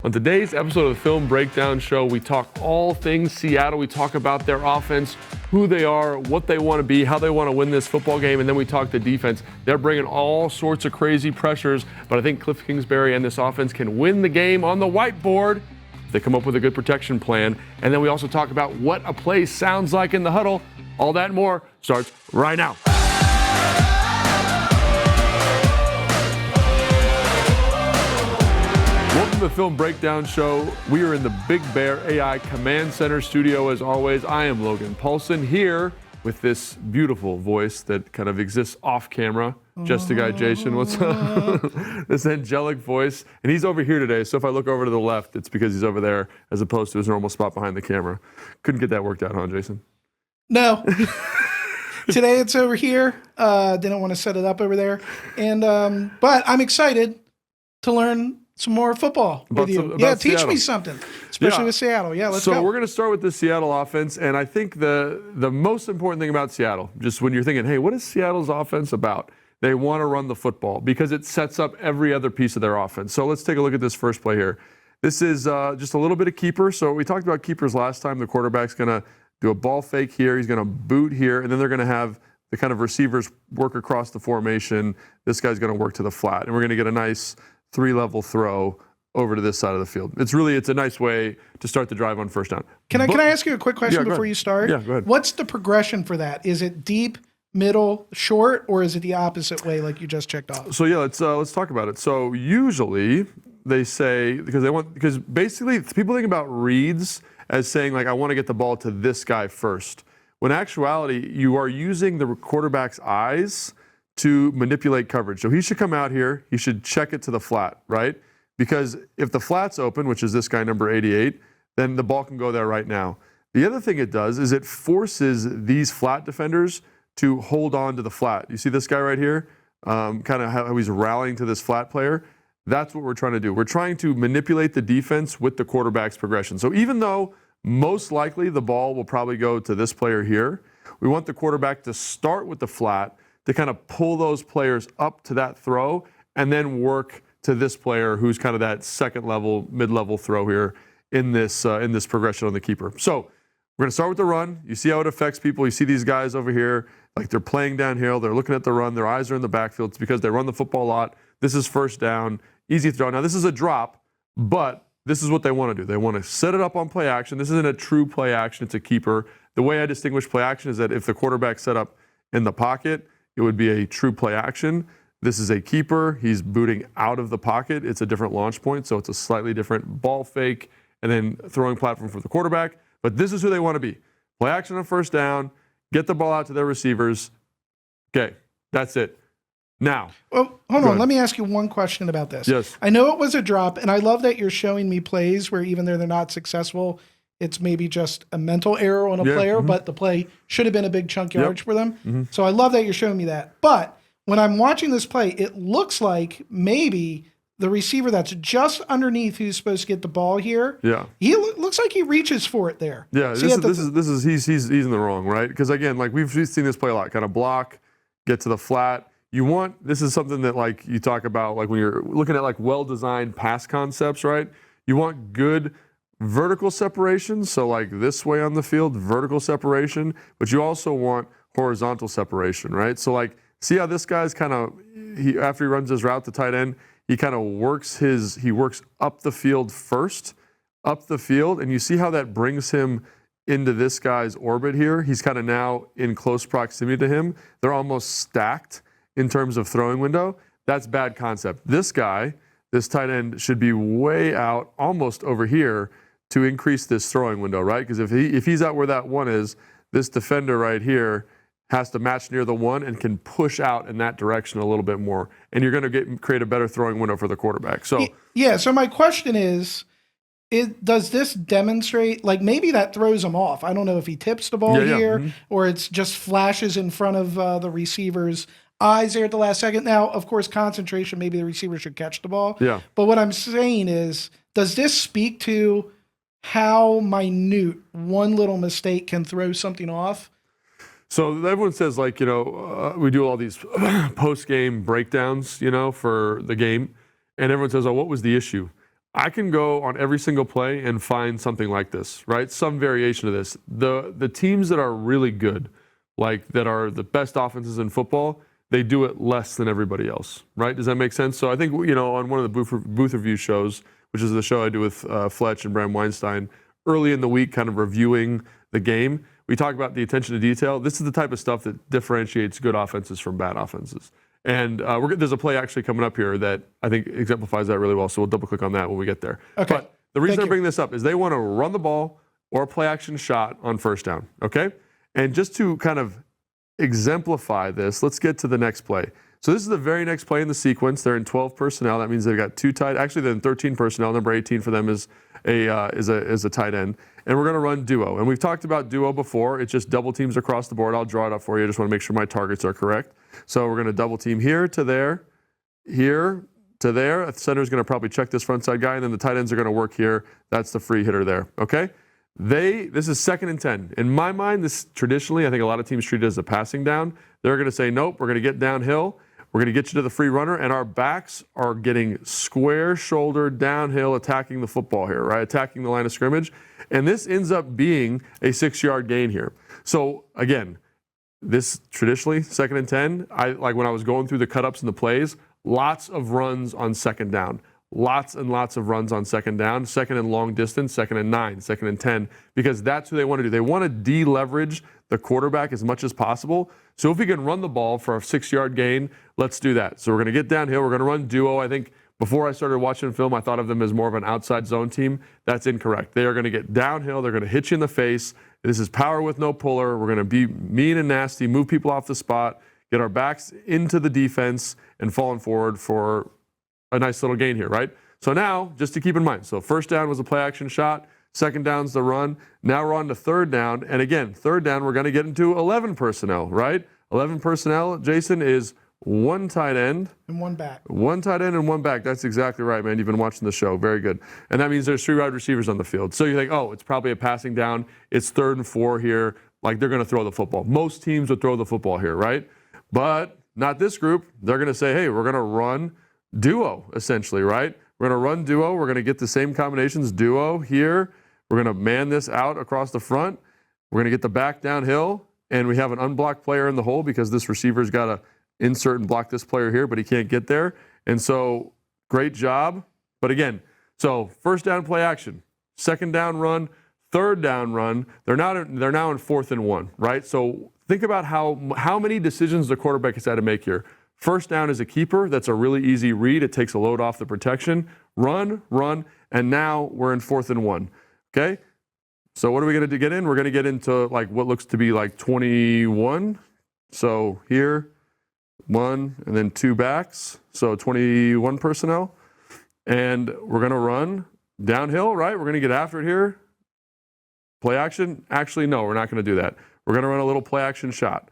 On today's episode of the Film Breakdown Show, we talk all things Seattle. We talk about their offense, who they are, what they want to be, how they want to win this football game, and then we talk the defense. They're bringing all sorts of crazy pressures, but I think Cliff Kingsbury and this offense can win the game on the whiteboard if they come up with a good protection plan. And then we also talk about what a play sounds like in the huddle. All that and more starts right now. Welcome to the Film Breakdown Show. We are in the Big Bear AI Command Center studio as always. I am Logan Paulsen here with this beautiful voice that kind of exists off camera. Just the guy, Jason, what's up? This angelic voice. And he's over here today, so if I look over to the left, it's because he's over there as opposed to his normal spot behind the camera. Couldn't get that worked out, huh, Jason? No. Today it's over here. Didn't want to set it up over there. And but I'm excited to learn some more football with you. Teach Seattle. Me something, especially with Seattle. Yeah, let's go. So we're going to start with the Seattle offense, and I think the most important thing about Seattle, just when you're thinking, hey, what is Seattle's offense about? They want to run the football because it sets up every other piece of their offense. So let's take a look at this first play here. This is just a little bit of keeper. So we talked about keepers last time. The quarterback's going to do a ball fake here. He's going to boot here, and then they're going to have the kind of receivers work across the formation. This guy's going to work to the flat, and we're going to get a nice three-level throw over to this side of the field. It's a nice way to start the drive on first down. Can I ask you a quick question before you start? Yeah, go ahead. What's the progression for that? Is it deep, middle, short, or is it the opposite way like you just checked off? So yeah, let's talk about it. So usually they say, because basically people think about reads as saying like, I want to get the ball to this guy first. When in actuality, you are using the quarterback's eyes to manipulate coverage. So he should come out here, he should check it to the flat, right? Because if the flat's open, which is this guy, number 88, then the ball can go there right now. The other thing it does is it forces these flat defenders to hold on to the flat. You see this guy right here? Kind of how he's rallying to this flat player. That's what we're trying to do. We're trying to manipulate the defense with the quarterback's progression. So even though most likely the ball will probably go to this player here, we want the quarterback to start with the flat to kind of pull those players up to that throw and then work to this player who's kind of that second level, mid-level throw here in this progression on the keeper. So we're going to start with the run. You see how it affects people. You see these guys over here, like they're playing downhill. They're looking at the run. Their eyes are in the backfield. It's because they run the football a lot. This is first down, easy throw. Now this is a drop, but this is what they want to do. They want to set it up on play action. This isn't a true play action. It's a keeper. The way I distinguish play action is that if the quarterback's set up in the pocket, it would be a true play action. This is a keeper. He's booting out of the pocket. It's a different launch point, so it's a slightly different ball fake and then throwing platform for the quarterback. But this is who they want to be. Play action on first down, get the ball out to their receivers. Okay, that's it. Now. Well, hold on. Let me ask you one question about this. Yes. I know it was a drop, and I love that you're showing me plays where even though they're not successful, it's maybe just a mental error on a player, but the play should have been a big chunk yardage for them. So I love that you're showing me that. But when I'm watching this play, it looks like maybe the receiver that's just underneath who's supposed to get the ball here, he looks like he reaches for it there. Yeah, he's in the wrong, right? Because again, like we've seen this play a lot, kind of block, get to the flat. This is something that like you talk about like when you're looking at like well-designed pass concepts, right? You want good vertical separation, so like this way on the field, vertical separation, but you also want horizontal separation, right? So like, see how this guy's kind of, after he runs his route to tight end, he kind of works up the field first, and you see how that brings him into this guy's orbit here. He's kind of now in close proximity to him. They're almost stacked in terms of throwing window. That's bad concept. This guy, this tight end, should be way out, almost over here, to increase this throwing window, right? Because if he's out where that one is, this defender right here has to match near the one and can push out in that direction a little bit more. And you're going to create a better throwing window for the quarterback. So so my question is, does this demonstrate, like maybe that throws him off. I don't know if he tips the ball here or it's just flashes in front of the receiver's eyes there at the last second. Now, of course, concentration, maybe the receiver should catch the ball. Yeah. But what I'm saying is, does this speak to how minute one little mistake can throw something off? So everyone says, like, we do all these post-game breakdowns, for the game, and everyone says, oh, what was the issue? I can go on every single play and find something like this, right? Some variation of this. The teams that are really good, like that are the best offenses in football, they do it less than everybody else, right? Does that make sense? So I think, on one of the booth review shows, which is the show I do with Fletch and Bram Weinstein, early in the week, kind of reviewing the game, we talk about the attention to detail. This is the type of stuff that differentiates good offenses from bad offenses. And there's a play actually coming up here that I think exemplifies that really well. So we'll double click on that when we get there. Okay. But the reason I bring this up is they want to run the ball or play action shot on first down. Okay. And just to kind of exemplify this, let's get to the next play. So this is the very next play in the sequence. They're in 12 personnel. That means they've got two tight. Actually, they're in 13 personnel. Number 18 for them is a tight end. And we're going to run duo. And we've talked about duo before. It's just double teams across the board. I'll draw it up for you. I just want to make sure my targets are correct. So we're going to double team here to there, here to there. The center is going to probably check this front side guy, and then the tight ends are going to work here. That's the free hitter there. Okay. This is 2nd and 10. In my mind, this traditionally, I think a lot of teams treat it as a passing down. They're going to say, nope, we're going to get downhill. We're going to get you to the free runner, and our backs are getting square-shouldered downhill, attacking the football here, right? Attacking the line of scrimmage. And this ends up being a 6-yard gain here. So, again, this traditionally, 2nd and 10, like when I was going through the cut-ups and the plays, lots of runs on 2nd down. Lots and lots of runs on 2nd down, 2nd and long distance, 2nd and 9, 2nd and 10, because that's who they want to do. They want to deleverage the quarterback as much as possible. So if we can run the ball for a 6-yard gain, let's do that. So we're going to get downhill. We're going to run duo. I think before I started watching film, I thought of them as more of an outside zone team. That's incorrect. They are going to get downhill. They're going to hit you in the face. This is power with no puller. We're going to be mean and nasty, move people off the spot, get our backs into the defense, and falling forward for a nice little gain here, right? So now, just to keep in mind, so first down was a play action shot, 2nd down's the run. Now we're on to 3rd down, and again, 3rd down, we're going to get into 11 personnel, right? 11 personnel, Jason, is 1 tight end. And 1 back. 1 tight end and 1 back. That's exactly right, man. You've been watching the show. Very good. And that means there's 3 wide receivers on the field. So you think, oh, it's probably a passing down. It's 3rd and 4 here. Like, they're going to throw the football. Most teams would throw the football here, right? But not this group. They're going to say, hey, we're going to run duo, essentially, right? We're going to run duo. We're going to get the same combinations, duo here. We're going to man this out across the front. We're going to get the back downhill, and we have an unblocked player in the hole because this receiver's got to insert and block this player here, but he can't get there. And so, great job. But again, so first down play action, 2nd down run, 3rd down run. They're now in 4th and 1, right? So think about how many decisions the quarterback has had to make here. First down is a keeper. That's a really easy read. It takes a load off the protection. Run, and now we're in 4th and 1. Okay? So what are we going to get in? We're going to get into like what looks to be like 21. So here, 1 and then 2 backs. So 21 personnel. And we're going to run downhill, right? We're going to get after it here. Play action. Actually, no, we're not going to do that. We're going to run a little play action shot.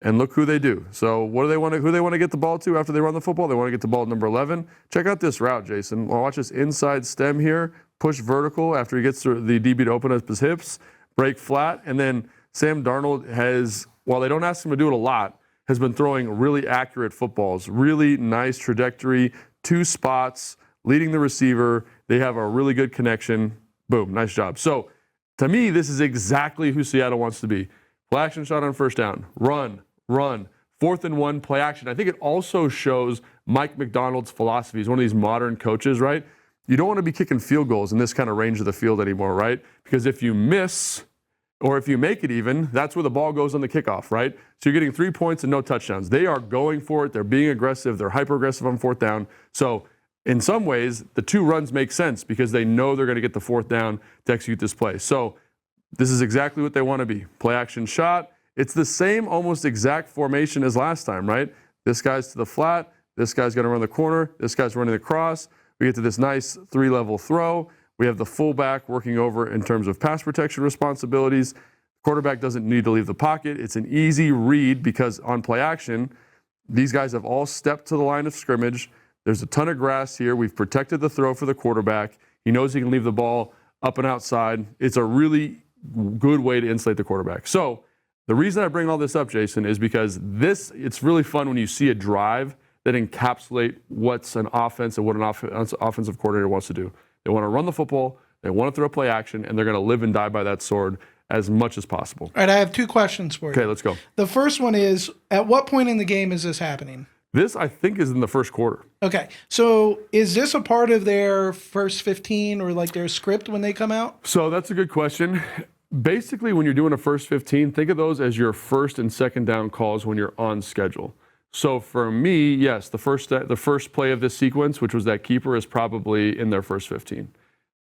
And look who they do. So what do they want to? Who they want to get the ball to after they run the football? They want to get the ball at number 11. Check out this route, Jason. Watch this inside stem here. Push vertical after he gets the DB to open up his hips. Break flat. And then Sam Darnold has, while they don't ask him to do it a lot, has been throwing really accurate footballs. Really nice trajectory. 2 spots. Leading the receiver. They have a really good connection. Boom. Nice job. So to me, this is exactly who Seattle wants to be. Play action shot on first down. Run. 4th and 1, play action. I think it also shows Mike McDonald's philosophy. He's one of these modern coaches, right? You don't want to be kicking field goals in this kind of range of the field anymore, right? Because if you miss, or if you make it even, that's where the ball goes on the kickoff, right? So you're getting 3 points and no touchdowns. They are going for it. They're being aggressive. They're hyper-aggressive on 4th down. So in some ways, the 2 runs make sense because they know they're going to get the 4th down to execute this play. So this is exactly what they want to be. Play action shot. It's the same almost exact formation as last time, right? This guy's to the flat. This guy's going to run the corner. This guy's running the cross. We get to this nice 3-level throw. We have the fullback working over in terms of pass protection responsibilities. Quarterback doesn't need to leave the pocket. It's an easy read because on play action, these guys have all stepped to the line of scrimmage. There's a ton of grass here. We've protected the throw for the quarterback. He knows he can leave the ball up and outside. It's a really good way to insulate the quarterback. So the reason I bring all this up, Jason, is because it's really fun when you see a drive that encapsulate what's an offense and what an offensive coordinator wants to do. They want to run the football. They want to throw play action, and they're going to live and die by that sword as much as possible. All right, I have 2 questions for you. Okay, let's go. The first one is, at what point in the game is this happening? This, I think, is in the first quarter. Okay, so is this a part of their first 15 or like their script when they come out? So that's a good question. Basically, when you're doing a first 15, think of those as your first and second down calls when you're on schedule. So for me, yes, the first play of this sequence, which was that keeper, is probably in their first 15.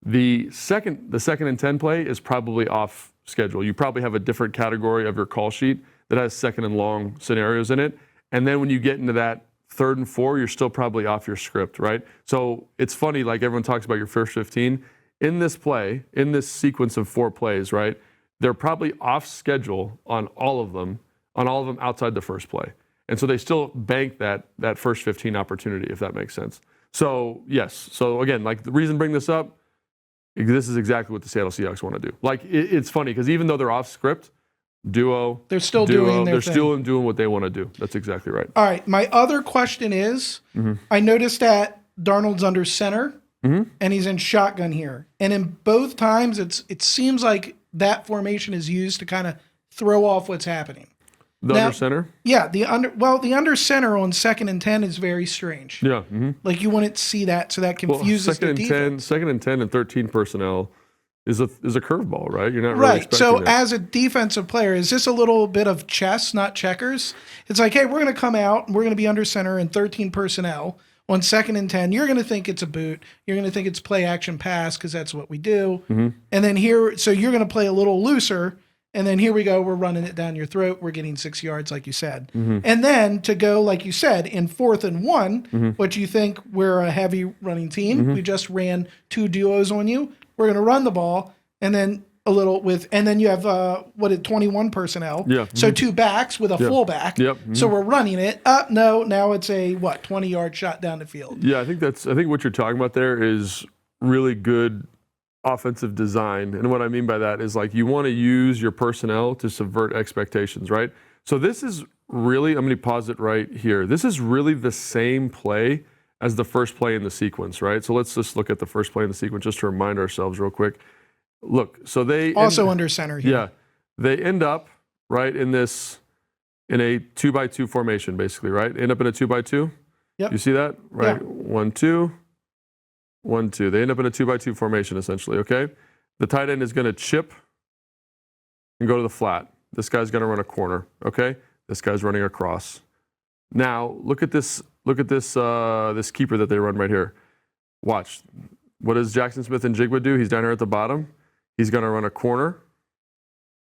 The second and 10 play is probably off schedule. You probably have a different category of your call sheet that has second and long scenarios in it. And then when you get into that 3rd and 4, you're still probably off your script, right? So it's funny, like everyone talks about your first 15. In this play, in this sequence of 4 plays, right, they're probably off schedule on all of them outside the first play. And so they still bank that first 15 opportunity, if that makes sense. So yes, so again, like the reason to bring this up, this is exactly what the Seattle Seahawks want to do. Like it's funny because even though they're off script, they're still doing their thing. Still doing what they want to do. That's exactly right. All right, my other question is, I noticed that Darnold's under center and he's in shotgun here, and in both times it seems like that formation is used to kind of throw off what's happening. Under center? Yeah, the under center on 2nd and 10 is very strange. Yeah. Like you wouldn't see that, so that confuses the defense. 2nd and 10 and 13 personnel is a curveball, right? You're not really expecting So that. as a defensive player, is this a little bit of chess, not checkers? It's like, hey, we're going to come out and we're going to be under center and 13 personnel on 2nd and 10. You're going to think it's a boot. You're going to think it's play action pass because that's what we do. And then so you're going to play a little looser. And then here we go, we're running it down your throat. We're getting 6 yards, like you said. And then to go, like you said, in 4th and 1, what you think we're a heavy running team. We just ran 2 duos on you. We're going to run the ball, and then and then you have 21 personnel. Yeah. So 2 backs with a fullback. Yep. So we're running it up. No, now it's a 20-yard shot down the field. Yeah, I think what you're talking about there is really good offensive design. And what I mean by that is like you want to use your personnel to subvert expectations, right? So this is really, I'm going to pause it right here. This is really the same play as the first play in the sequence, right? So let's just look at the first play in the sequence just to remind ourselves real quick. Look, so they also under center here. Yeah, they end up right in a 2-by-2 formation, basically, right? End up in a 2-by-2. Yep. You see that, right? Yeah. 1, 2, 1, 2. They end up in a 2-by-2 formation, essentially. Okay, the tight end is going to chip and go to the flat. This guy's going to run a corner. Okay, this guy's running across. Now look at this. Look at this. This keeper that they run right here. Watch. What does Jackson Smith and Jigba do? He's down here at the bottom. He's going to run a corner,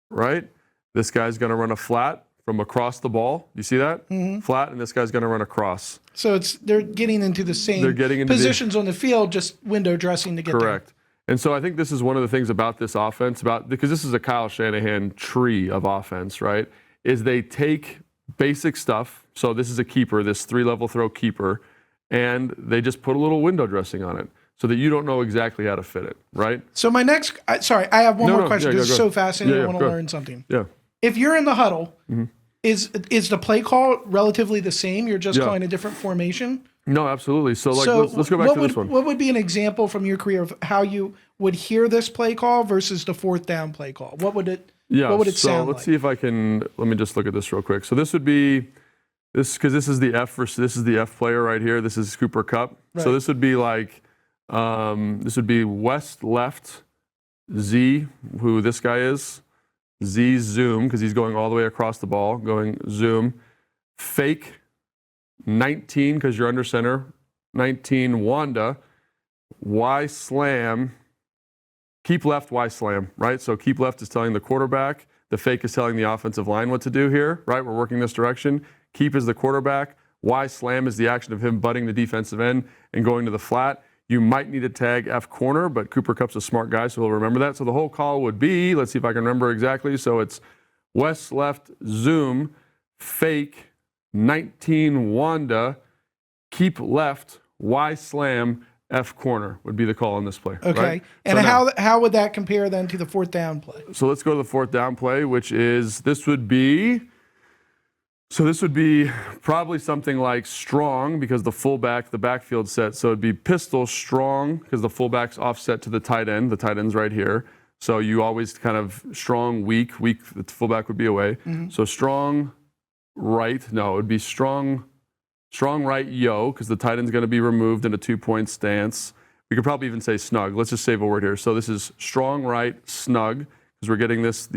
right? This guy's going to run a flat from across the ball. You see that? Flat, and this guy's going to run across. So they're getting into the same positions on the field, just window dressing to get there. Correct. And so I think this is one of the things about this offense, because this is a Kyle Shanahan tree of offense, right? Is they take basic stuff. So this is a keeper, this 3-level throw keeper, and they just put a little window dressing on it, so that you don't know exactly how to fit it, right? So my next, I have one more question. This is so fascinating. I want to learn something. Yeah. If you're in the huddle, is the play call relatively the same? You're just calling a different formation? No, absolutely. So let's go back to this one. What would be an example from your career of how you would hear this play call versus the 4th down play call? What would it sound like? So let's see if I can, let me just look at this real quick. So this would be, because this is the F player right here. This is Cooper Kupp. Right. So this would be like, this would be West left Z, who this guy is. Z zoom, because he's going all the way across the ball, going zoom. Fake 19, because you're under center. 19 Wanda. Y slam. Keep left, Y slam, right? So keep left is telling the quarterback. The fake is telling the offensive line what to do here, right? We're working this direction. Keep is the quarterback. Y slam is the action of him butting the defensive end and going to the flat. You might need to tag F corner, but Cooper Kupp's a smart guy, so he'll remember that. So the whole call would be, let's see if I can remember exactly. So it's West left zoom, fake 19 Wanda, keep left, Y slam, F corner would be the call on this play. Okay. Right? And so how would that compare then to the 4th down play? So let's go to the 4th down play, which is, this would be, So this would be probably something like strong because the fullback, the backfield set. So it'd be pistol strong because the fullback's offset to the tight end. The tight end's right here. So you always kind of strong, weak, the fullback would be away. So strong right, no, it would be strong right yo because the tight end's going to be removed in a 2-point stance. We could probably even say snug. Let's just save a word here. So this is strong right, snug. Because we're getting this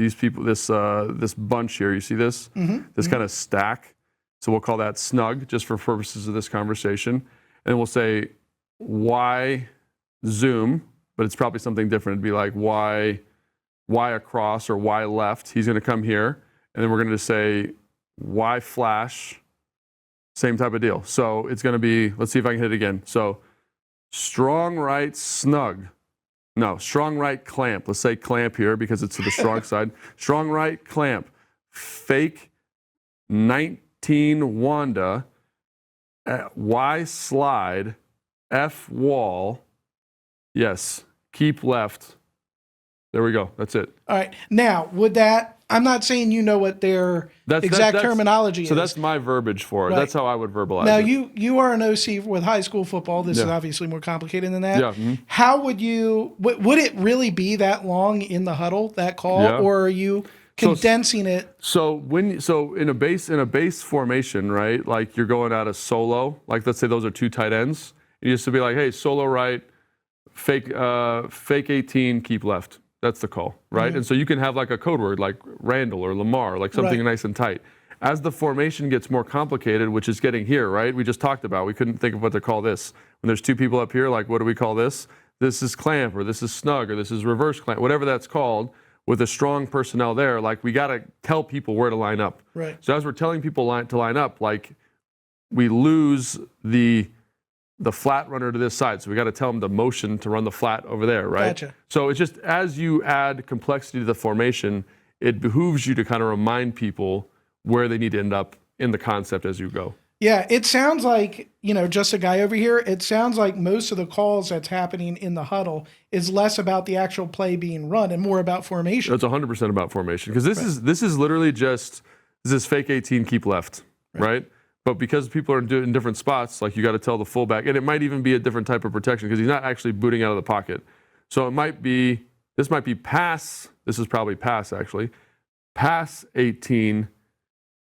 bunch here. You see this? This kind of stack. So we'll call that snug just for purposes of this conversation. And we'll say Y zoom, but it's probably something different. It'd be like Y across or Y left. He's going to come here. And then we're going to say Y flash. Same type of deal. So it's going to be, let's see if I can hit it again. So strong right, snug. No, strong right clamp. Let's say clamp here because it's to the strong side. Strong right clamp. Fake 19 Wanda. Y slide. F wall. Yes. Keep left. There we go. That's it. All right. Now, would that, I'm not saying you know what their exact terminology is. So that's my verbiage for it. Right. That's how I would verbalize now, it. you are an OC with high school football. This is obviously more complicated than that. Yeah. How would would it really be that long in the huddle, that call, or are you condensing it? So in a base formation, right? Like you're going out of solo. Like let's say those are two tight ends. You used to be like, hey, solo right, fake 18, keep left. That's the call, right? And so you can have like a code word like Randall or Lamar, like something nice and tight. As the formation gets more complicated, which is getting here, right? We just talked about, we couldn't think of what to call this. When there's two people up here, like what do we call this? This is clamp, or this is snug, or this is reverse clamp, whatever that's called. With a strong personnel there, like we got to tell people where to line up. Right. So as we're telling people to line up, like we lose the flat runner to this side. So we got to tell them the motion to run the flat over there, right? Gotcha. So it's just as you add complexity to the formation, it behooves you to kind of remind people where they need to end up in the concept as you go. Yeah, it sounds like, just a guy over here, it sounds like most of the calls that's happening in the huddle is less about the actual play being run and more about formation. That's 100% about formation. Because this is literally just, this is fake 18, keep left, right? But because people are in different spots, like you got to tell the fullback, and it might even be a different type of protection because he's not actually booting out of the pocket. So this might be pass, this is probably pass actually, pass 18,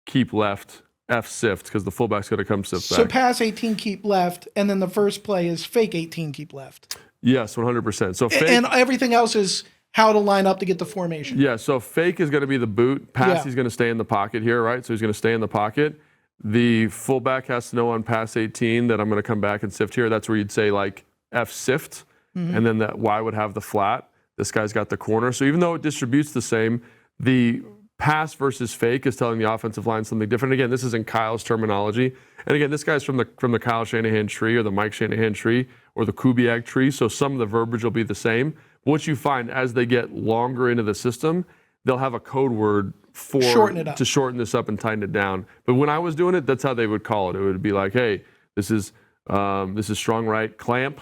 keep left, F sift, because the fullback's going to come sift back. So pass 18, keep left, and then the first play is fake 18, keep left. Yes, 100%. So fake, and everything else is how to line up to get the formation. Yeah, so fake is going to be the boot. Pass, he's going to stay in the pocket here, right? So he's going to stay in the pocket. The fullback has to know on pass 18 that I'm going to come back and sift here. That's where you'd say like F sift, and then that Y would have the flat. This guy's got the corner. So even though it distributes the same, the pass versus fake is telling the offensive line something different. Again, this is in Kyle's terminology. And again, this guy's from the Kyle Shanahan tree or the Mike Shanahan tree or the Kubiak tree. So some of the verbiage will be the same. What you find as they get longer into the system, they'll have a code word to shorten this up and tighten it down. But when I was doing it, that's how they would call it. It would be like, hey, this is strong right clamp,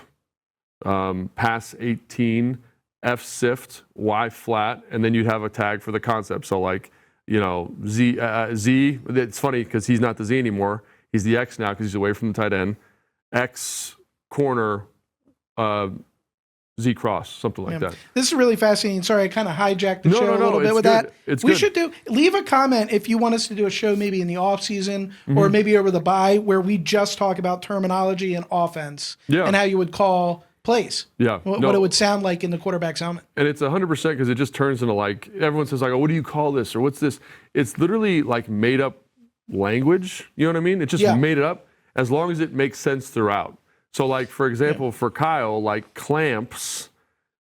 pass 18, F sift, Y flat, and then you'd have a tag for the concept. So like, Z. It's funny because he's not the Z anymore. He's the X now because he's away from the tight end. X corner, Z cross, something like that. This is really fascinating. Sorry, I kind of hijacked the show a little bit with that. We should leave a comment if you want us to do a show maybe in the off season or maybe over the bye where we just talk about terminology and offense and how you would call plays. Yeah. What it would sound like in the quarterback's helmet. And it's 100% because it just turns into like, everyone says like, oh, what do you call this? Or what's this? It's literally like made up language. You know what I mean? It's just made it up as long as it makes sense throughout. So like, for example, for Kyle, like clamps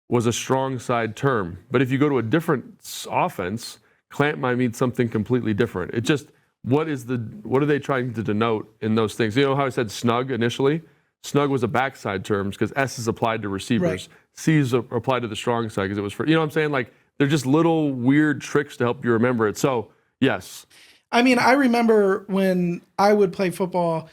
was a strong side term. But if you go to a different offense, clamp might mean something completely different. It just, what are they trying to denote in those things? You know how I said snug initially? Snug was a backside term because S is applied to receivers. C is applied to the strong side because it was for, you know what I'm saying? Like, they're just little weird tricks to help you remember it. So, yes. I mean, I remember when I would play football,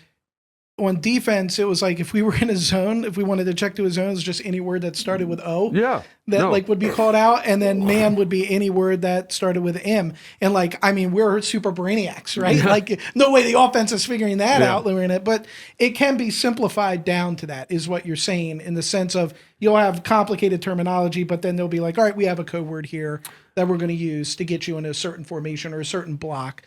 on defense, it was like if we were in a zone, if we wanted to check to a zone, it was just any word that started with O. Yeah. That like would be called out, and then man would be any word that started with M. And like, I mean, we're super brainiacs, right? Like, no way the offense is figuring that out. We're in it, but it can be simplified down to that, is what you're saying, in the sense of you'll have complicated terminology, but then they'll be like, all right, we have a code word here that we're going to use to get you in a certain formation or a certain block.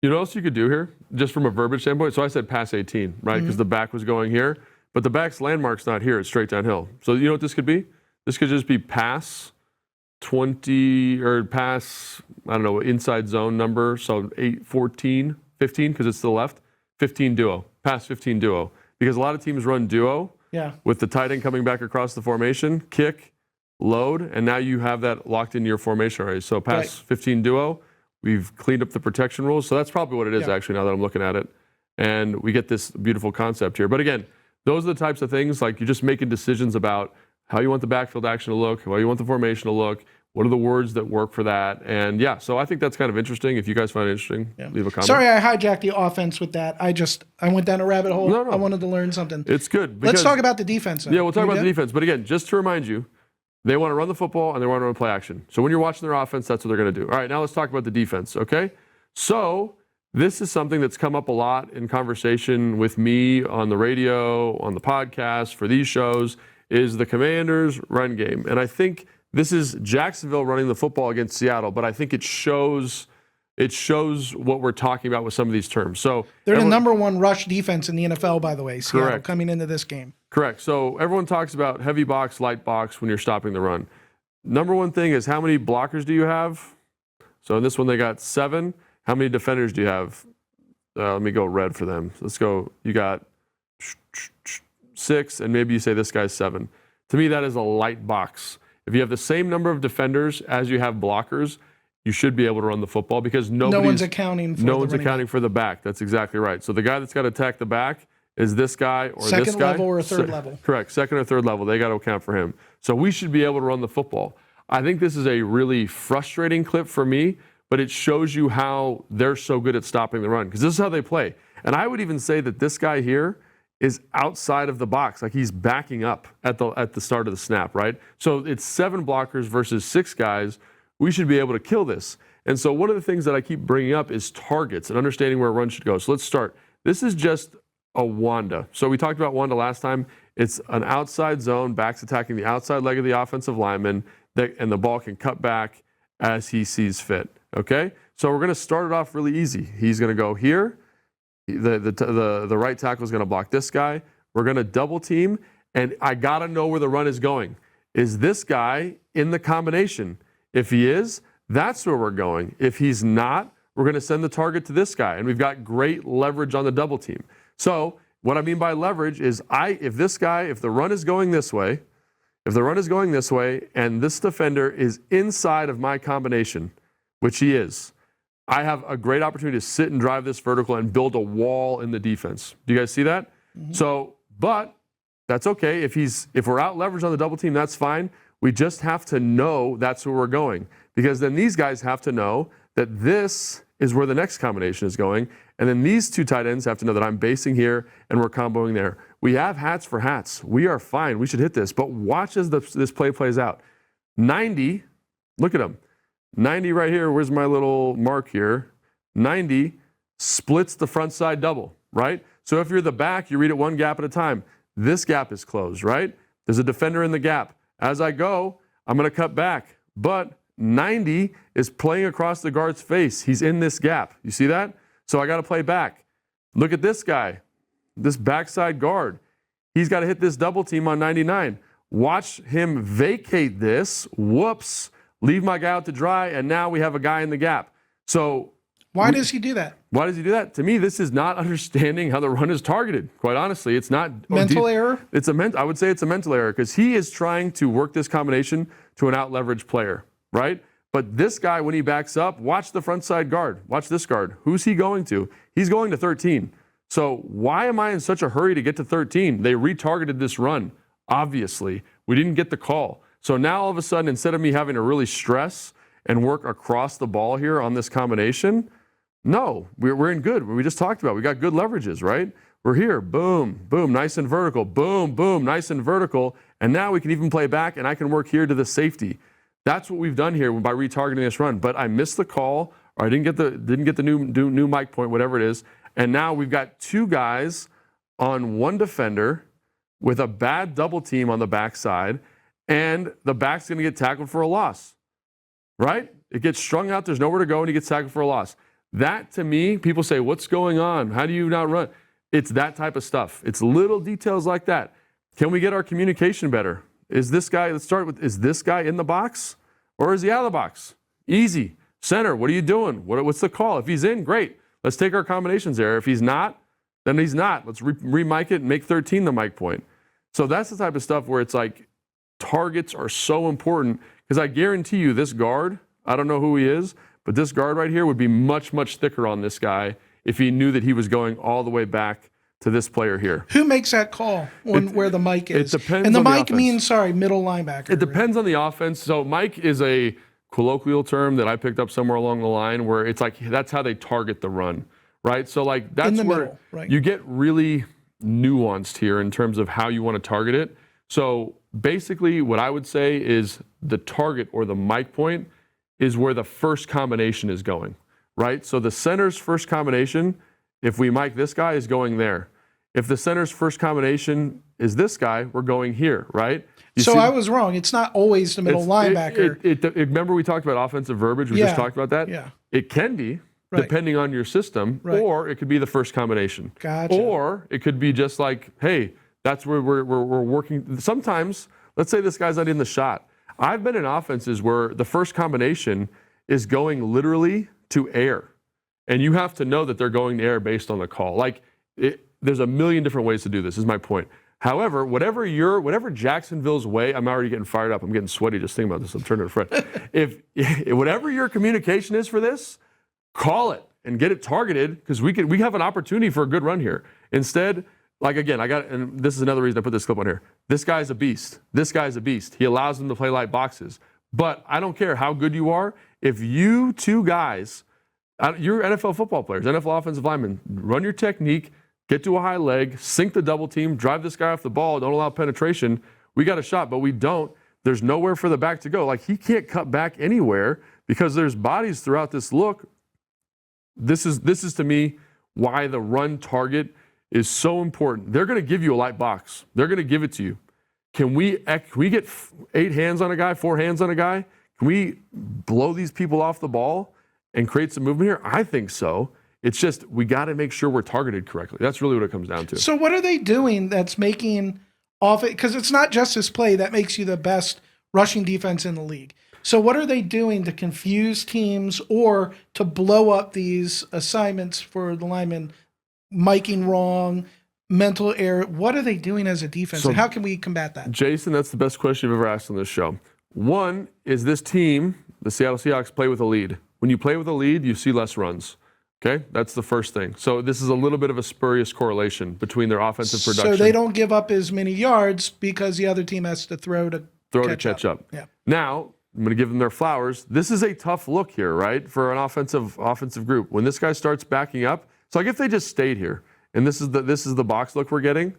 You know what else you could do here, just from a verbiage standpoint? So I said pass 18, right? Because the back was going here, but the back's landmark's not here. It's straight downhill. So you know what this could be? This could just be pass 20 or pass, I don't know, inside zone number. So 8, 14, 15, because it's to the left. 15 duo, pass 15 duo. Because a lot of teams run duo with the tight end coming back across the formation, kick, load, and now you have that locked into your formation already. So pass 15 duo. We've cleaned up the protection rules. So that's probably what it is, actually, now that I'm looking at it. And we get this beautiful concept here. But again, those are the types of things, like you're just making decisions about how you want the backfield action to look, how you want the formation to look, what are the words that work for that. And so I think that's kind of interesting. If you guys find it interesting, leave a comment. Sorry I hijacked the offense with that. I went down a rabbit hole. No. I wanted to learn something. It's good. Let's talk about the defense then. Yeah, we'll talk about the defense. But again, just to remind you, they want to run the football and they want to run play action. So when you're watching their offense, that's what they're going to do. All right, now let's talk about the defense, okay? So this is something that's come up a lot in conversation with me on the radio, on the podcast, for these shows, is the Commanders' run game. And I think this is Jacksonville running the football against Seattle, but I think it shows what we're talking about with some of these terms. So they're the number one rush defense in the NFL, by the way, Seattle, coming into this game. Correct. So everyone talks about heavy box, light box when you're stopping the run. Number one thing is, how many blockers do you have? So in this one, they got 7. How many defenders do you have? Let me go red for them. Let's go. You got 6, and maybe you say this guy's 7. To me, that is a light box. If you have the same number of defenders as you have blockers, you should be able to run the football, because no one's accounting for the back. That's exactly right. So the guy that's got to attack the back is this guy or this guy. Second level or third level. Correct. Second or third level. They got to account for him. So we should be able to run the football. I think this is a really frustrating clip for me, but it shows you how they're so good at stopping the run, because this is how they play. And I would even say that this guy here is outside of the box, like he's backing up at the start of the snap, right? So it's 7 blockers versus 6 guys. We should be able to kill this. And so one of the things that I keep bringing up is targets and understanding where a run should go. So let's start. This is just a Wanda. So we talked about Wanda last time. It's an outside zone, backs attacking the outside leg of the offensive lineman, and the ball can cut back as he sees fit. Okay? So we're going to start it off really easy. He's going to go here. The right tackle is going to block this guy. We're going to double team, and I got to know where the run is going. Is this guy in the combination? If he is, that's where we're going. If he's not, we're going to send the target to this guy, and we've got great leverage on the double team. So what I mean by leverage is if the run is going this way, and this defender is inside of my combination, which he is, I have a great opportunity to sit and drive this vertical and build a wall in the defense. Do you guys see that? Mm-hmm. So, but that's okay. If we're out leveraged on the double team, that's fine. We just have to know that's where we're going, because then these guys have to know that this is where the next combination is going. And then these 2 tight ends have to know that I'm basing here and we're comboing there. We have hats for hats. We are fine. We should hit this. But watch as this play plays out. 90, look at him. 90 right here. Where's my little mark here? 90 splits the front side double, right? So if you're the back, you read it one gap at a time. This gap is closed, right? There's a defender in the gap. As I go, I'm going to cut back. But 90 is playing across the guard's face. He's in this gap. You see that? So I got to play back. Look at this guy, this backside guard. He's got to hit this double team on 99. Watch him vacate this. Whoops. Leave my guy out to dry, and now we have a guy in the gap. So why does he do that? Why does he do that? To me, this is not understanding how the run is targeted. Quite honestly, it's not mental error. I would say it's a mental error, because he is trying to work this combination to an out-leveraged player, right? But this guy, when he backs up, watch the front side guard. Watch this guard. Who's he going to? He's going to 13. So why am I in such a hurry to get to 13? They retargeted this run. Obviously, we didn't get the call. So now all of a sudden, instead of me having to really stress and work across the ball here on this combination, no, we're in good. We just talked about, we got good leverages, right? We're here, boom, boom, nice and vertical, boom, boom, nice and vertical. And now we can even play back, and I can work here to the safety. That's what we've done here by retargeting this run. But I missed the call, or I didn't get the new mic point, whatever it is. And now we've got 2 guys on 1 defender with a bad double team on the backside, and the back's going to get tackled for a loss, right? It gets strung out. There's nowhere to go, and he gets tackled for a loss. That, to me, people say, what's going on? How do you not run? It's that type of stuff. It's little details like that. Can we get our communication better? Is this guy, let's start with, is this guy in the box or is he out of the box? Easy. Center, what are you doing? What's the call? If he's in, great. Let's take our combinations there. If he's not, then he's not. Let's re-mic it and make 13 the mic point. So that's the type of stuff where it's like targets are so important, because I guarantee you this guard, I don't know who he is, but this guard right here would be much, much thicker on this guy if he knew that he was going all the way back to this player here. Who makes that call on where the mic is? It depends and the on the mic offense. means, middle linebacker. It depends on the offense. So mic is a colloquial term that I picked up somewhere along the line where it's like that's how they target the run, right? So like that's where middle, right. You get really nuanced here in terms of how you want to target it. So basically what I would say is the target or the mic point is where the first combination is going, right? So the center's first combination, if we mic this guy, is going there. If the center's first combination is this guy, we're going here, right? So I was wrong. It's not always the middle linebacker. Remember we talked about offensive verbiage? We just talked about that? Yeah. It can be, depending on your system, or it could be the first combination. Gotcha. Or it could be just like, hey, that's where we're working. Sometimes, let's say this guy's not in the shot. I've been in offenses where the first combination is going literally to air. And you have to know that they're going to air based on the call. Like, there's a million different ways to do this, is my point. However, whatever Jacksonville's way, I'm already getting fired up. I'm getting sweaty just thinking about this. I'm turning to Fred. If whatever your communication is for this, call it and get it targeted, because we have an opportunity for a good run here. Instead, like again, and this is another reason I put this clip on here. This guy's a beast. This guy's a beast. He allows them to play light boxes. But I don't care how good you are. If you 2 guys, you're NFL football players, NFL offensive linemen, run your technique, get to a high leg, sink the double team, drive this guy off the ball, don't allow penetration. We got a shot, but we don't. There's nowhere for the back to go. Like, he can't cut back anywhere because there's bodies throughout this look. This is to me why the run target is so important. They're going to give you a light box. They're going to give it to you. Can we get 8 hands on a guy, 4 hands on a guy? Can we blow these people off the ball and create some movement here? I think so. It's just we got to make sure we're targeted correctly. That's really what it comes down to. So what are they doing that's making off it? Because it's not just this play that makes you the best rushing defense in the league. So what are they doing to confuse teams or to blow up these assignments for the linemen, miking wrong, mental error? What are they doing as a defense, and how can we combat that? Jason, that's the best question you've ever asked on this show. One is this team, the Seattle Seahawks, play with a lead. When you play with a lead, you see less runs. Okay, that's the first thing. So this is a little bit of a spurious correlation between their offensive production. So they don't give up as many yards because the other team has to throw to catch up. Yeah. Now, I'm going to give them their flowers. This is a tough look here, right, for an offensive group. When this guy starts backing up, so like if they just stayed here, and this is the box look we're getting,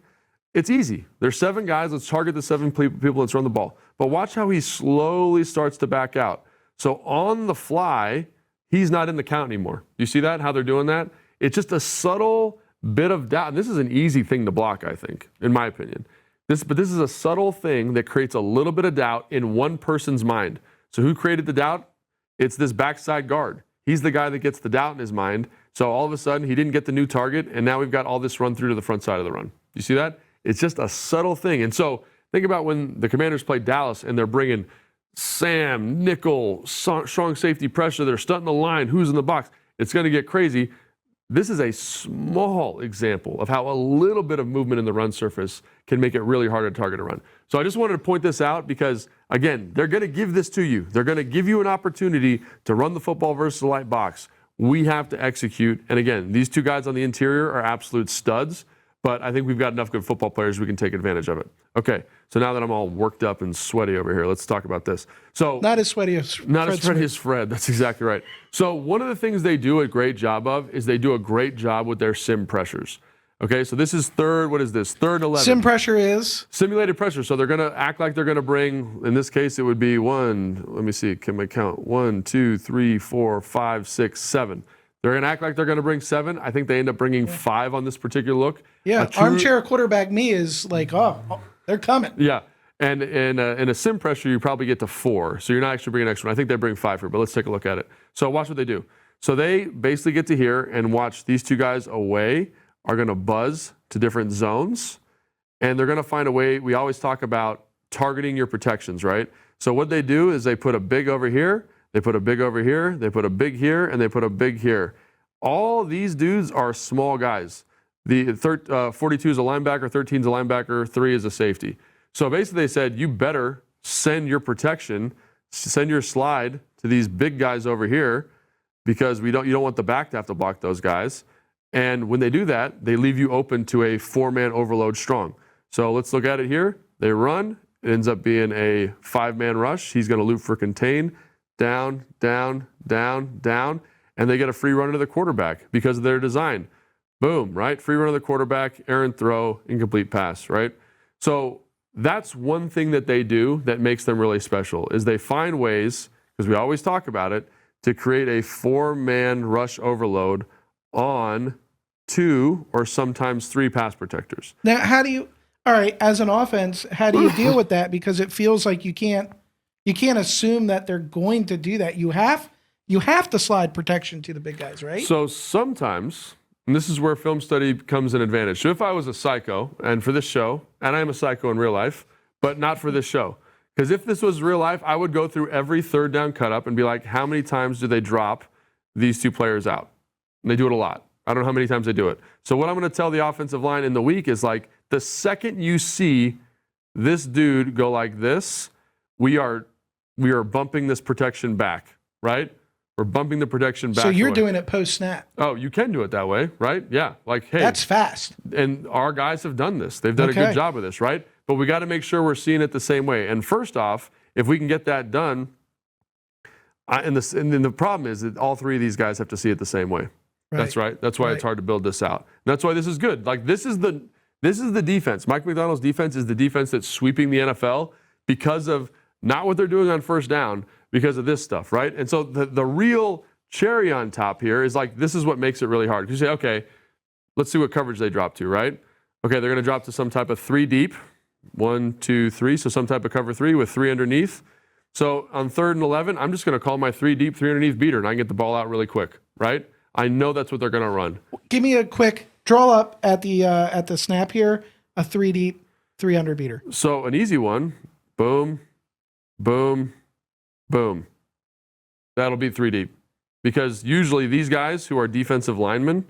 it's easy. There's 7 guys. Let's target the 7 people. Let's run the ball. But watch how he slowly starts to back out. So on the fly, he's not in the count anymore. You see that, how they're doing that? It's just a subtle bit of doubt. And this is an easy thing to block, I think, in my opinion. But this is a subtle thing that creates a little bit of doubt in one person's mind. So who created the doubt? It's this backside guard. He's the guy that gets the doubt in his mind. So all of a sudden, he didn't get the new target, and now we've got all this run through to the front side of the run. You see that? It's just a subtle thing. And so think about when the Commanders played Dallas, and they're bringing Sam, nickel, strong safety pressure. They're stunting the line. Who's in the box? It's going to get crazy. This is a small example of how a little bit of movement in the run surface can make it really hard to target a run. So I just wanted to point this out because, again, they're going to give this to you. They're going to give you an opportunity to run the football versus the light box. We have to execute. And again, these 2 guys on the interior are absolute studs, but I think we've got enough good football players we can take advantage of it. Okay, so now that I'm all worked up and sweaty over here, let's talk about this. So not as sweaty as Fred. That's exactly right. So one of the things they do a great job of is they do a great job with their sim pressures. Okay, so this is third. What is this? Third and 11. Sim pressure is Simulated pressure. So they're going to act like they're going to bring, in this case, it would be one. Let me see. Can I count? 1, 2, 3, 4, 5, 6, 7. They're going to act like they're going to bring 7. I think they end up bringing 5 on this particular look. Yeah, armchair quarterback me is like, oh, they're coming. Yeah, and in a sim pressure, you probably get to 4. So you're not actually bringing an extra one. I think they bring 5 here, but let's take a look at it. So watch what they do. So they basically get to here and watch these two guys away are going to buzz to different zones, and they're going to find a way. We always talk about targeting your protections, right? So what they do is they put a big over here, they put a big over here, they put a big here, and they put a big here. All these dudes are small guys. The 42 is a linebacker, 13 is a linebacker, 3 is a safety. So basically they said, you better send your protection, send your slide to these big guys over here, because you don't want the back to have to block those guys. And when they do that, they leave you open to a 4-man overload strong. So let's look at it here. They run. It ends up being a 5-man rush. He's going to loop for contain. Down, down, down, down. And they get a free run to the quarterback because of their design. Boom, right? Free run to the quarterback, errant throw, incomplete pass, right? So that's one thing that they do that makes them really special is they find ways, because we always talk about it, to create a 4-man rush overload on 2 or sometimes 3 pass protectors. Now, all right, as an offense, how do you deal with that? Because it feels like you can't assume that they're going to do that. You have to slide protection to the big guys, right? So sometimes, and this is where film study comes an advantage. So if I was a psycho, and for this show, and I am a psycho in real life, but not for this show. Because if this was real life, I would go through every third down cut up and be like, how many times do they drop these 2 players out? And they do it a lot. I don't know how many times they do it. So what I'm going to tell the offensive line in the week is like, the second you see this dude go like this, we are bumping this protection back, right? We're bumping the protection back. So you're away. Doing it post snap. Oh, you can do it that way, right? Yeah. Like, hey. That's fast. And our guys have done this. They've done a good job of this, right? But we got to make sure we're seeing it the same way. And first off, if we can get that done, and then the problem is that all 3 of these guys have to see it the same way. Right. That's right. That's why it's hard to build this out. And that's why this is good. Like this is the defense. Mike McDonald's defense is the defense that's sweeping the NFL because of not what they're doing on first down, because of this stuff, right? And so the real cherry on top here is like, this is what makes it really hard. Because you say, okay, let's see what coverage they drop to, right? Okay, they're going to drop to some type of 3 deep. 1, 2, 3. So some type of cover 3 with 3 underneath. So on 3rd and 11, I'm just going to call my 3 deep, 3 underneath beater, and I can get the ball out really quick, right? I know that's what they're going to run. Give me a quick draw up at the snap here, a 3 deep, 3 under beater. So an easy one, boom, boom, boom. That'll be 3 deep. Because usually these guys who are defensive linemen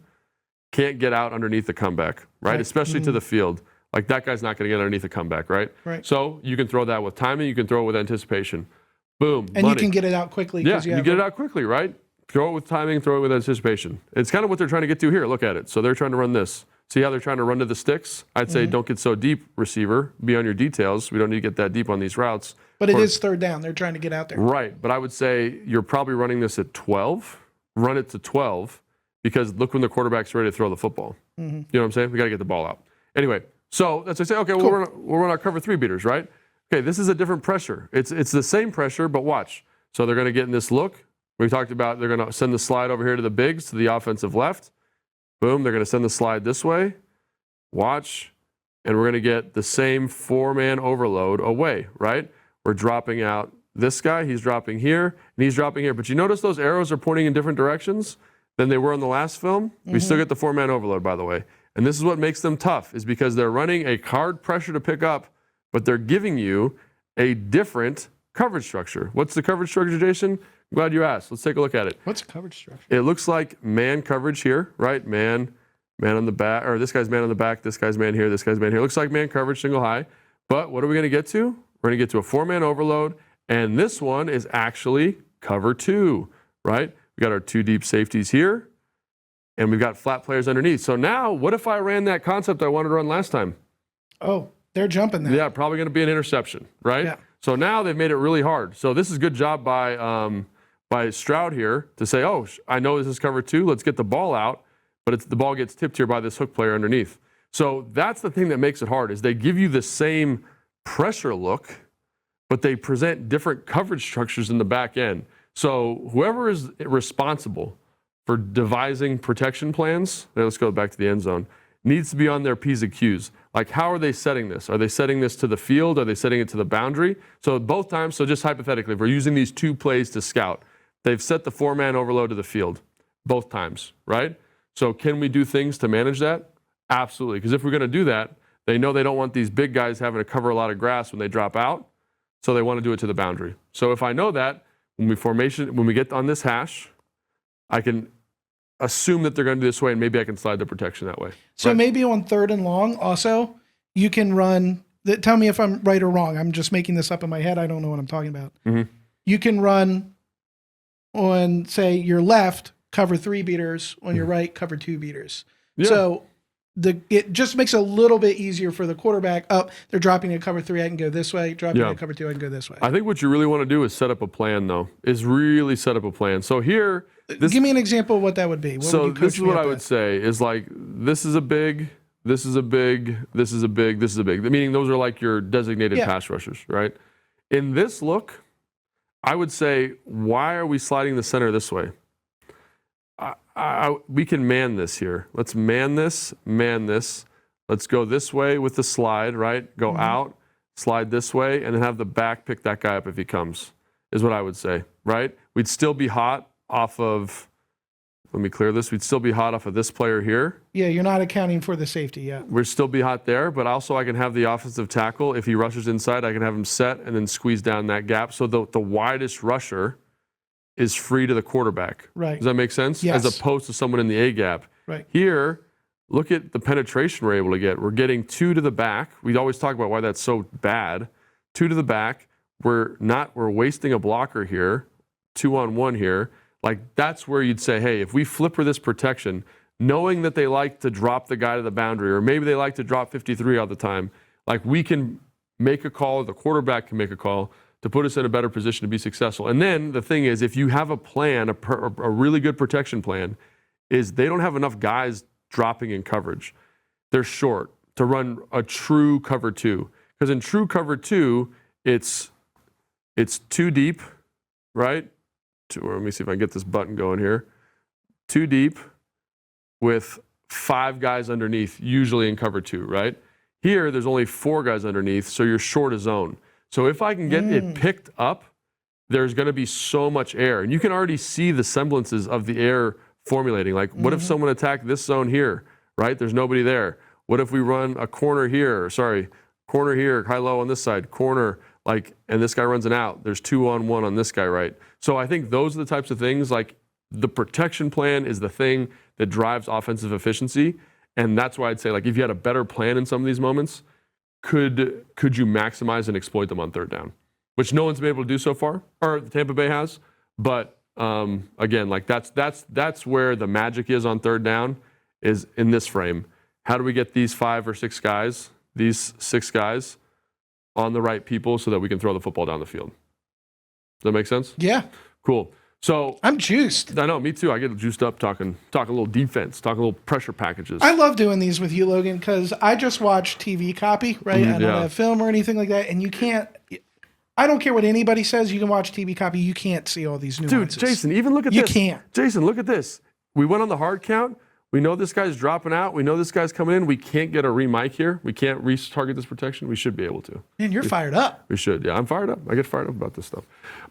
can't get out underneath the comeback, right? Especially to the field. Like that guy's not going to get underneath the comeback, right? Right. So you can throw that with timing. You can throw it with anticipation. Boom. And money. You can get it out quickly. Yeah, you get it out quickly, right? Throw it with timing, throw it with anticipation. It's kind of what they're trying to get to here. Look at it. So they're trying to run this. See how they're trying to run to the sticks? I'd say don't get so deep, receiver. Be on your details. We don't need to get that deep on these routes. But it is 3rd down. They're trying to get out there. Right. But I would say you're probably running this at 12. Run it to 12 because look when the quarterback's ready to throw the football. You know what I'm saying? We got to get the ball out. Anyway, so that's what I say, okay, we'll run our cover 3 beaters, right? Okay, this is a different pressure. It's the same pressure, but watch. So they're going to get in this look. We talked about they're going to send the slide over here to the bigs, to the offensive left. Boom, they're going to send the slide this way. Watch. And we're going to get the same 4-man overload away, right? We're dropping out this guy. He's dropping here, and he's dropping here. But you notice those arrows are pointing in different directions than they were in the last film? We still get the 4-man overload, by the way. And this is what makes them tough, is because they're running a hard pressure to pick up, but they're giving you a different coverage structure. What's the coverage structure, Jason? I'm glad you asked. Let's take a look at it. What's coverage structure? It looks like man coverage here, right? Man on the back, or this guy's man on the back, this guy's man here, this guy's man here. It looks like man coverage, single high. But what are we going to get to? We're going to get to a 4-man overload, and this one is actually cover 2, right? We got our 2 deep safeties here, and we've got flat players underneath. So now, what if I ran that concept I wanted to run last time? Oh, they're jumping that. Yeah, probably going to be an interception, right? Yeah. So now they've made it really hard. So this is good job by Stroud here to say, oh, I know this is cover 2. Let's get the ball out. But the ball gets tipped here by this hook player underneath. So that's the thing that makes it hard is they give you the same pressure look, but they present different coverage structures in the back end. So whoever is responsible for devising protection plans, let's go back to the end zone, needs to be on their P's and Q's. Like, how are they setting this? Are they setting this to the field? Are they setting it to the boundary? So both times, so just hypothetically, if we're using these 2 plays to scout, they've set the 4-man overload to the field both times, right? So can we do things to manage that? Absolutely, because if we're going to do that, they know they don't want these big guys having to cover a lot of grass when they drop out, so they want to do it to the boundary. So if I know that, when we get on this hash, I can assume that they're going to do this way, and maybe I can slide the protection that way. So right? maybe on 3rd and long, also, you can run. Tell me if I'm right or wrong. I'm just making this up in my head. I don't know what I'm talking about. Mm-hmm. You can run on, say, your left, cover 3 beaters. On your right, cover 2 beaters. Yeah. So it just makes it a little bit easier for the quarterback. They're dropping a cover 3. I can go this way. Dropping a cover 2. I can go this way. I think what you really want to do is set up a plan, though. Is really set up a plan. So here, give me an example of what that would be. This is what I would say is like this is a big, this is a big, this is a big, this is a big. Meaning those are like your designated pass rushers, right? In this look, I would say, why are we sliding the center this way? We can man this here. Let's man this. Let's go this way with the slide, right? Go out, slide this way, and then have the back pick that guy up if he comes, is what I would say, right? We'd still be hot off of, let me clear this, we'd still be hot off of this player here. Yeah, you're not accounting for the safety yet. We'd still be hot there, but also I can have the offensive tackle, if he rushes inside, I can have him set and then squeeze down that gap. So the widest rusher is free to the quarterback. Right. Does that make sense? Yes. As opposed to someone in the A gap. Right. Here, look at the penetration we're able to get. We're getting 2 to the back. We always talk about why that's so bad. 2 to the back. We're wasting a blocker here. 2-on-1 here. Like, that's where you'd say, hey, if we flipper this protection, knowing that they like to drop the guy to the boundary, or maybe they like to drop 53 all the time, like, we can make a call, the quarterback can make a call to put us in a better position to be successful. And then the thing is, if you have a plan, a really good protection plan, is they don't have enough guys dropping in coverage. They're short to run a true cover 2. Because in true cover 2, it's 2 deep, right? Let me see if I can get this button going here. 2 deep with 5 guys underneath, usually in cover 2, right? Here, there's only 4 guys underneath, so you're short a zone. So if I can get it picked up, there's going to be so much air. And you can already see the semblances of the air formulating. Like, what if someone attacked this zone here, right? There's nobody there. What if we run a corner here, high-low on this side, corner, like, and this guy runs an out. There's 2-on-1 on this guy, right? So I think those are the types of things, like the protection plan is the thing that drives offensive efficiency. And that's why I'd say, like, if you had a better plan in some of these moments, could you maximize and exploit them on 3rd down? Which no one's been able to do so far, or Tampa Bay has. But again, like that's where the magic is on 3rd down, is in this frame. How do we get these 5 or 6 guys, these 6 guys, on the right people so that we can throw the football down the field? Does that make sense? Yeah. Cool. So I'm juiced. I know, me too. I get juiced up talking a little defense, talking a little pressure packages. I love doing these with you, Logan, because I just watch TV copy, right? I don't have film or anything like that, and you can't. I don't care what anybody says. You can watch TV copy. You can't see all these nuances. Dude, Jason, even look at this. You can't. Jason, look at this. We went on the hard count. We know this guy's dropping out. We know this guy's coming in. We can't get a re-mic here. We can't re-target this protection. We should be able to. Man, you're fired up. We should. Yeah, I'm fired up. I get fired up about this stuff.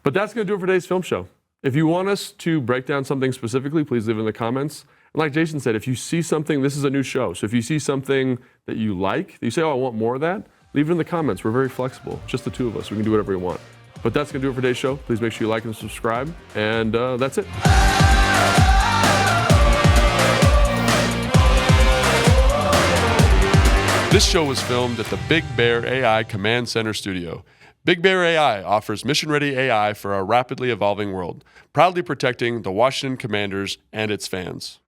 But that's going to do it for today's film show. If you want us to break down something specifically, please leave it in the comments. And like Jason said, if you see something, this is a new show. So if you see something that you like, that you say, oh, I want more of that, leave it in the comments. We're very flexible. Just the 2 of us. We can do whatever we want. But that's going to do it for today's show. Please make sure you like and subscribe. And that's it. This show was filmed at the Big Bear AI Command Center studio. Big Bear AI offers mission-ready AI for a rapidly evolving world, proudly protecting the Washington Commanders and its fans.